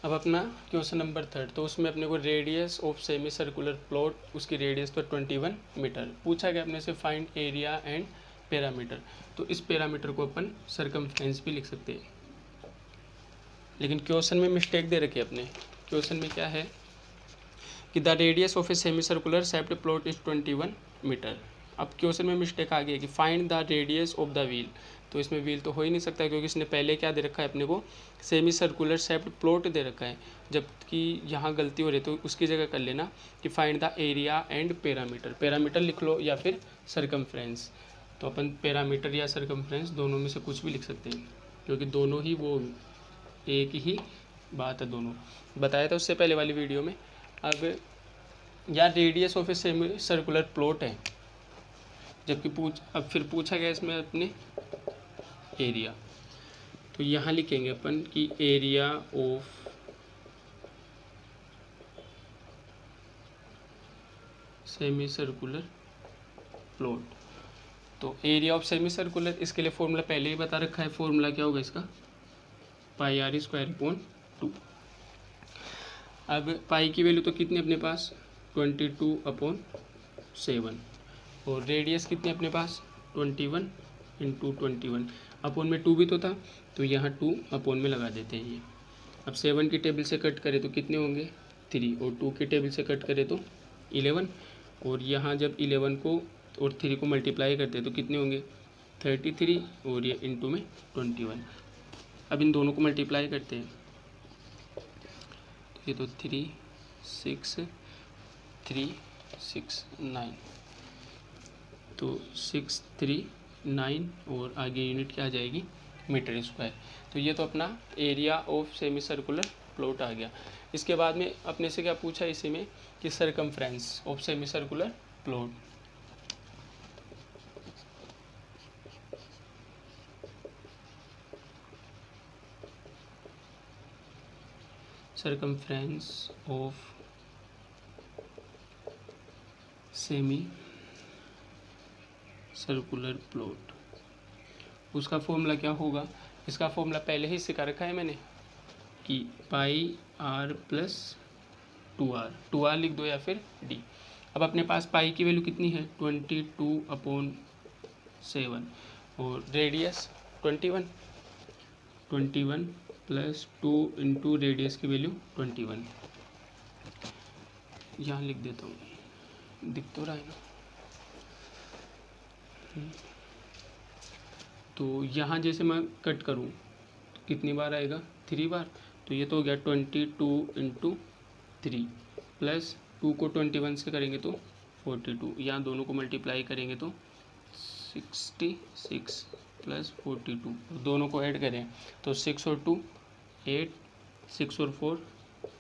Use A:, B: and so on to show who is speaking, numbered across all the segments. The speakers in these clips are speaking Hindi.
A: अब अपना क्वेश्चन नंबर 3, तो उसमें अपने को radius of semi circular plot, उसकी रेडियस तो 21 मीटर पूछा गया अपने से, फाइंड एरिया एंड पैरामीटर। तो इस पैरामीटर को अपन सरकमफ्रेंस भी लिख सकते हैं, लेकिन क्वेश्चन में मिस्टेक दे रखी है अपने। क्वेश्चन में क्या है कि the radius of a semi circular shaped plot is 21 metre. अब क्वेश्चन में मिस्टेक आ गई है कि find the radius of the wheel, तो इसमें व्हील तो हो ही नहीं सकता क्योंकि इसने पहले क्या दे रखा है अपने को, सेमी सर्कुलर शेप्ड प्लॉट दे रखा है, जबकि यहाँ गलती हो रही है तो उसकी जगह कर लेना कि find the area and parameter. Parameter लिख लो या फिर सरकमफ्रेंस, तो अपन पैरामीटर या सरकमफ्रेंस दोनों में से कुछ भी लिख सकते हैं क्योंकि दोनों ही वो एक ही बात है, दोनों बताया था उससे पहले वाली वीडियो में। अब यार radius of a semi circular plot है, जबकि अब फिर पूछा गया इसमें अपने एरिया, तो यहाँ लिखेंगे अपन कि area of semi circular plot. तो एरिया ऑफ सेमी सर्कुलर, इसके लिए फॉर्मूला पहले ही बता रखा है, फॉर्मूला क्या होगा इसका, पाई आर स्क्वायर अपॉन 2। अब पाई की वैल्यू तो कितनी अपने पास 22/7, और रेडियस कितनी अपने पास 21 × 21, अपॉन में 2 भी तो था, तो यहाँ 2 अपॉन में लगा देते हैं ये। अब 7 की टेबल से कट करें तो कितने होंगे 3, और 2 की टेबल से कट करें तो 11, और यहाँ जब 11 को और 3 को मल्टीप्लाई करते हैं तो कितने होंगे 33, और ये इंटू में 21। अब इन दोनों को मल्टीप्लाई करते हैं तो ये तो 3 6 3 6 9, तो 6 3 9, और आगे यूनिट क्या आ जाएगी मीटर स्क्वायर। तो ये तो अपना area of semi circular plot आ गया। इसके बाद में अपने से क्या पूछा इसी में कि circumference of semi circular plot. Circumference of semi circular plot, उसका फॉर्मूला क्या होगा, इसका फॉर्मूला पहले ही सिखा रखा है मैंने कि पाई आर प्लस 2r, 2r लिख दो या फिर d। अब अपने पास पाई की वैल्यू कितनी है 22/7, और रेडियस 21 प्लस 2 इंटू रेडियस की वैल्यू 21, यहाँ लिख देता हूँ, दिख तो रहा है ना। तो यहाँ जैसे मैं कट करूँ तो कितनी बार आएगा 3 बार, तो ये तो हो गया 22 × 3 प्लस 2 को 21 से करेंगे तो 42, यहाँ दोनों को मल्टीप्लाई करेंगे तो 66 प्लस 42, दोनों को ऐड करें तो 6 और 2 8, 6 और 4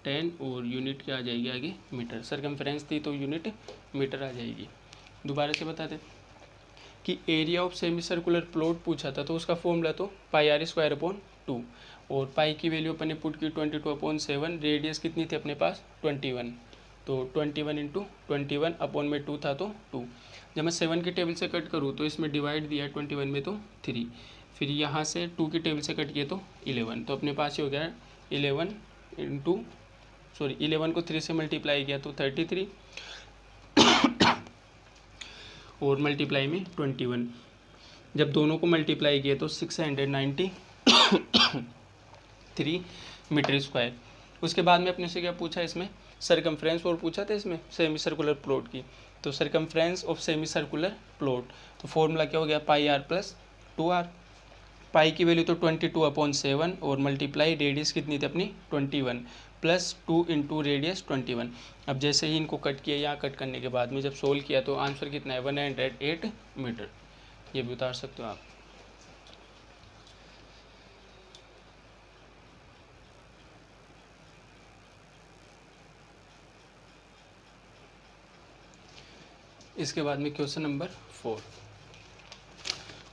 A: 10, और यूनिट क्या आ जाएगी आगे मीटर। सरकमफ्रेंस थी तो यूनिट मीटर आ जाएगी। दोबारा से बता दें कि area of semi circular plot पूछा था, तो उसका फॉर्मूला तो पाई आर स्क्वायर अपॉन 2, और पाई की वैल्यू अपन ने पुट की 22/7, रेडियस कितनी थी अपने पास 21, तो 21 × 21 अपॉन में 2 था तो 2। जब मैं 7 की टेबल से कट करूँ तो इसमें डिवाइड दिया 21 में तो 3, फिर यहाँ से 2 की टेबल से कट किए तो 11, तो अपने पास ही हो गया 11 को 3 से मल्टीप्लाई किया तो 33, और मल्टीप्लाई में 21, जब दोनों को मल्टीप्लाई किए तो 693 मीटर स्क्वायर। उसके बाद में अपने से क्या पूछा इसमें सरकमफ्रेंस और पूछा था इसमें सेमी सर्कुलर प्लॉट की, तो circumference of semi circular plot, तो फॉर्मूला क्या हो गया पाई आर प्लस 2r। पाई की वैल्यू तो 22/7, और मल्टीप्लाई रेडियस कितनी थी अपनी 21 प्लस 2 इंटू रेडियस 21। अब जैसे ही इनको कट किया, यहाँ कट करने के बाद में जब सोल्व किया तो आंसर कितना है 108 मीटर, ये भी उतार सकते हो आप। इसके बाद में क्वेश्चन नंबर 4,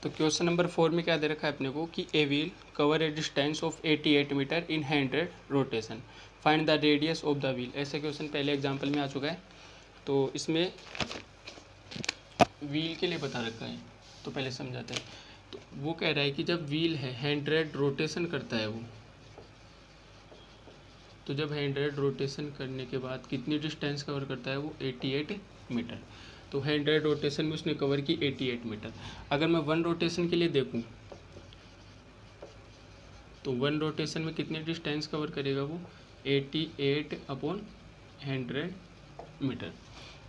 A: तो क्वेश्चन नंबर 4 में क्या दे रखा है अपने को कि a wheel cover a distance of 88 metre in 100 rotation, find the radius of the wheel. ऐसे क्वेश्चन पहले एग्जाम्पल में आ चुका है, तो इसमें व्हील के लिए बता रखा है, तो पहले समझाते हैं। तो वो कह रहा है कि जब व्हील है 100 रोटेशन करता है वो, तो जब 100 रोटेशन करने के बाद कितनी डिस्टेंस कवर करता है वो 88 मीटर। तो 100 रोटेशन में उसने कवर की 88 मीटर। अगर मैं 1 रोटेशन के लिए देखूं तो 1 रोटेशन में कितनी डिस्टेंस कवर करेगा वो 88/100 मीटर।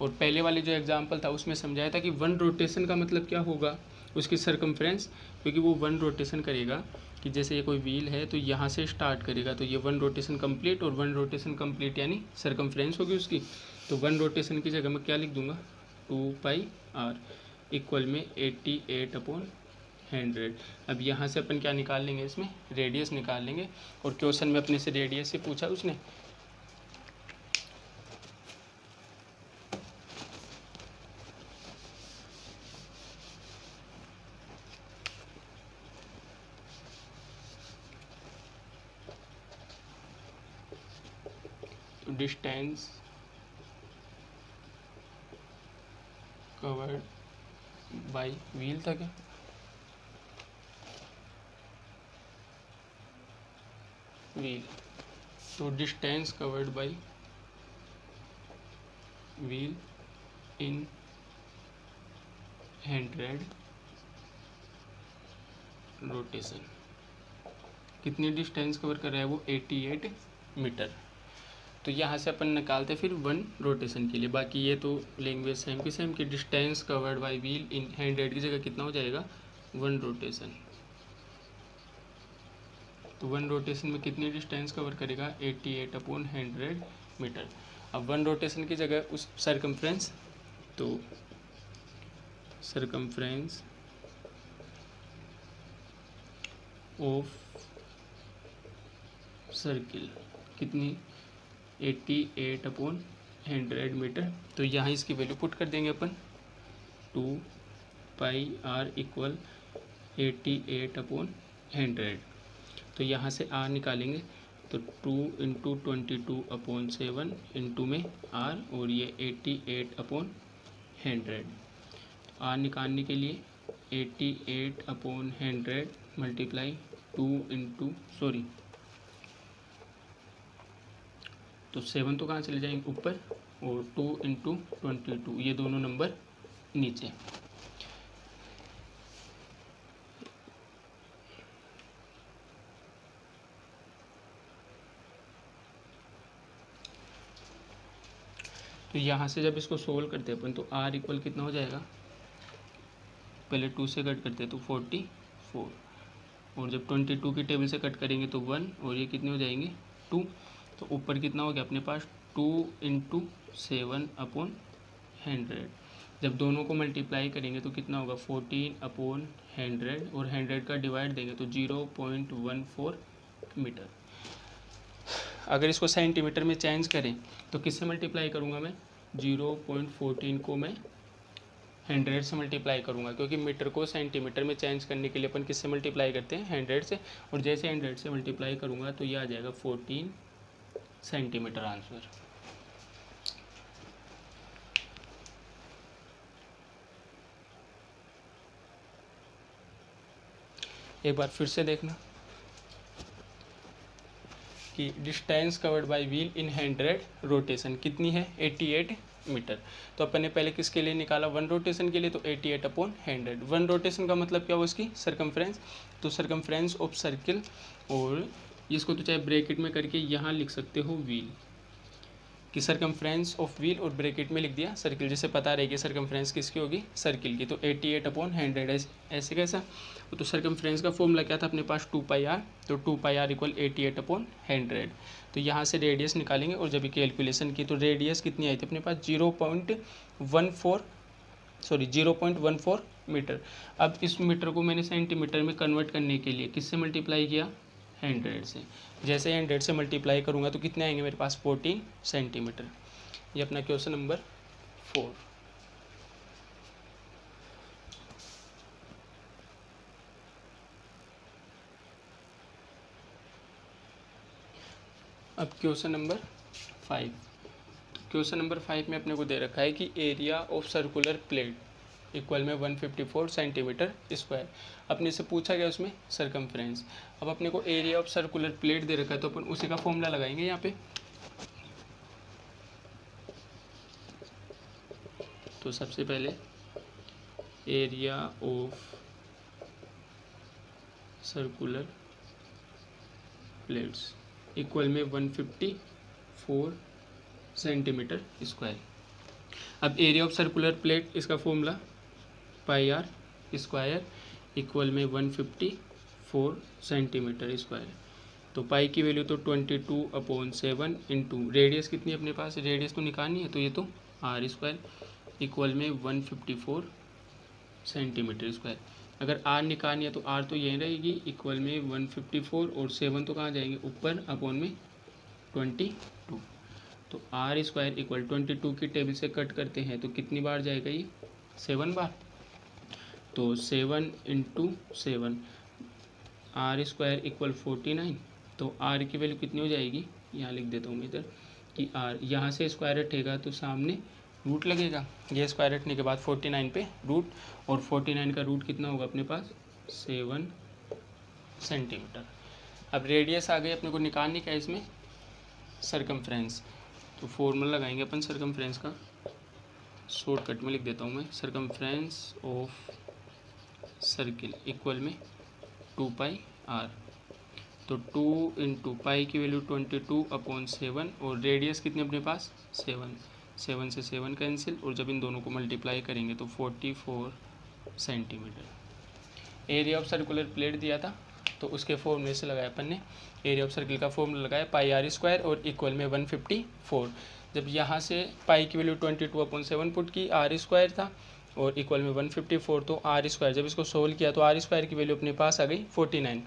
A: और पहले वाले जो एग्जांपल था उसमें समझाया था कि 1 रोटेशन का मतलब क्या होगा, उसकी सरकमफ्रेंस, क्योंकि वो 1 रोटेशन करेगा कि जैसे ये कोई व्हील है तो यहाँ से स्टार्ट करेगा तो ये 1 रोटेशन कंप्लीट, और 1 रोटेशन कंप्लीट यानी सरकमफ्रेंस होगी उसकी। तो 1 रोटेशन की जगह मैं क्या लिख दूंगा 2πr इक्वल में 88/100। अब यहाँ से अपन क्या निकाल लेंगे, इसमें रेडियस निकाल लेंगे, और क्वेश्चन में अपने से रेडियस से पूछा उसने। डिस्टेंस कवर्ड बाय व्हील था क्या, व्हील। तो distance covered by wheel in 100 rotation, कितनी डिस्टेंस कवर कर रहा है वो 88 मीटर। तो यहाँ से अपन निकालते फिर 1 रोटेशन के लिए। बाकी ये तो लैंग्वेज सेम की सेम कि distance covered by wheel in 100 की जगह कितना हो जाएगा 1 रोटेशन। तो 1 रोटेशन में कितनी डिस्टेंस कवर करेगा 88/100 मीटर। अब 1 रोटेशन की जगह उस सरकमफ्रेंस, तो सरकमफ्रेंस ऑफ सर्किल कितनी 88/100 मीटर। तो यहाँ इसकी वैल्यू पुट कर देंगे अपन 2πr इक्वल 88/100। तो यहाँ से r निकालेंगे तो 2 × 22/7 इंटू में r, और ये 88/100। r निकालने के लिए 88/100 मल्टीप्लाई 2 इंटू तो 7 तो कहाँ चले जाएंगे ऊपर, और 2 × 22 ये दोनों नंबर नीचे। तो यहाँ से जब इसको सोल्व करते हैं अपन तो r इक्वल कितना हो जाएगा, पहले 2 से कट करते हैं तो 44, और जब 22 की टेबल से कट करेंगे तो 1, और ये कितने हो जाएंगे 2। तो ऊपर कितना हो गया अपने पास 2 × 7/100। जब दोनों को मल्टीप्लाई करेंगे तो कितना होगा 14/100, और 100 का डिवाइड देंगे तो 0.14 मीटर। अगर इसको सेंटीमीटर में चेंज करें तो किससे मल्टीप्लाई करूँगा मैं 0.14 को मैं 100 से मल्टीप्लाई करूँगा, क्योंकि मीटर को सेंटीमीटर में चेंज करने के लिए अपन किससे मल्टीप्लाई करते हैं 100 से, और जैसे 100 से मल्टीप्लाई करूँगा तो ये आ जाएगा 14 सेंटीमीटर आंसर। एक बार फिर से देखना कि distance covered by wheel in 100 rotation कितनी है 88 मीटर। तो अपन ने पहले किसके लिए निकाला 1 रोटेशन के लिए, तो 88/100। 1 रोटेशन का मतलब क्या हुआ उसकी सरकमफ्रेंस, तो सरकमफ्रेंस ऑफ सर्किल, और इसको तो चाहे ब्रैकेट में करके यहाँ लिख सकते हो व्हील कि सरकमफ्रेंस ऑफ व्हील, और ब्रैकेट में लिख दिया सर्किल, जिससे पता रहेगी सरकमफ्रेंस किसकी होगी सर्किल की। तो 88/100 ऐसे कैसा, तो सरकमफ्रेंस का फॉर्मूला क्या था अपने पास 2πr, तो 2πr इक्वल 88/100। तो यहाँ से रेडियस निकालेंगे, और जब कैलकुलेशन की तो रेडियस कितनी आई थी अपने पास 0.14 मीटर। अब इस मीटर को मैंने सेंटीमीटर में कन्वर्ट करने के लिए किससे मल्टीप्लाई किया 100 से। जैसे 100 से मल्टीप्लाई करूँगा तो कितने आएंगे मेरे पास 14 सेंटीमीटर। ये अपना क्वेश्चन नंबर 4। अब क्वेश्चन नंबर 5। क्वेश्चन नंबर 5 में अपने को दे रखा है कि area of circular plate equal में 154 सेंटीमीटर स्क्वायर। अपने से पूछा गया उसमें सरकमफ्रेंस। अब अपने को एरिया ऑफ सर्कुलर प्लेट दे रखा है तो अपन उसी का फॉर्मूला लगाएंगे यहाँ पे। तो सबसे पहले area of circular plates equal में 154 सेंटीमीटर स्क्वायर। अब एरिया ऑफ सर्कुलर प्लेट, इसका formula pi r square equal में 154 सेंटीमीटर स्क्वायर। तो पाई की वैल्यू तो 22/7 इंटू रेडियस कितनी अपने पास, रेडियस तो निकालनी है, तो ये तो आर स्क्वायर इक्वल में 154 सेंटीमीटर स्क्वायर। अगर आर निकालनी है तो आर तो यही रहेगी इक्वल में 154 और 7 तो कहाँ जाएंगे ऊपर अपॉन में 22। तो आर स्क्वायर इक्वल 22 की टेबल से कट करते हैं तो कितनी बार जाएगा ये 7 बार। तो 7 इंटू 7 आर स्क्वायर इक्वल 49। तो आर की वैल्यू कितनी हो जाएगी, यहाँ लिख देता हूँ मैं इधर कि आर, यहाँ से स्क्वायर हटेगा तो सामने रूट लगेगा, ये स्क्वायर हटने के बाद 49 पे रूट, और 49 का रूट कितना होगा अपने पास 7 सेंटीमीटर। अब रेडियस आ गई, अपने को निकालनी क्या है इसमें सरकमफ्रेंस। तो फॉर्मूला लगाएंगे अपन सरकमफ्रेंस का, शॉर्टकट में लिख देता हूँ मैं, सरकमफ्रेंस ऑफ सर्किल इक्वल में 2πr। तो 2 इंटू पाई की वैल्यू 22/7 और रेडियस कितनी अपने पास 7 से 7 कैंसिल, और जब इन दोनों को मल्टीप्लाई करेंगे तो 44 centimetre. Area of circular plate दिया था तो उसके फॉर्मूले से लगाया अपन ने, एरिया ऑफ सर्किल का फॉर्मूला लगाया पाई आर स्क्वायर और इक्वल में 154। जब यहाँ से पाई की वैल्यू 22/7 पुट की, आर स्क्वायर था और इक्वल में 154, तो आर स्क्वायर जब इसको सोल्व किया तो आर स्क्वायर की वैल्यू अपने पास आ गई 49।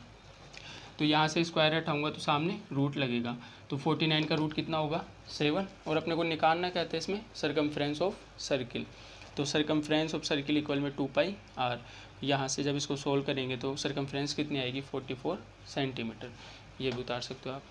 A: तो यहाँ से स्क्वायर हटाऊंगा तो सामने रूट लगेगा, तो 49 का रूट कितना होगा 7, और अपने को निकालना कहते हैं इसमें सरकमफ्रेंस ऑफ सर्किल। तो सरकमफ्रेंस ऑफ सर्किल इक्वल में 2πr। यहाँ से जब इसको सोल्व करेंगे तो सरकमफ्रेंस कितनी आएगी 44 सेंटीमीटर। ये भी उतार सकते हो आप।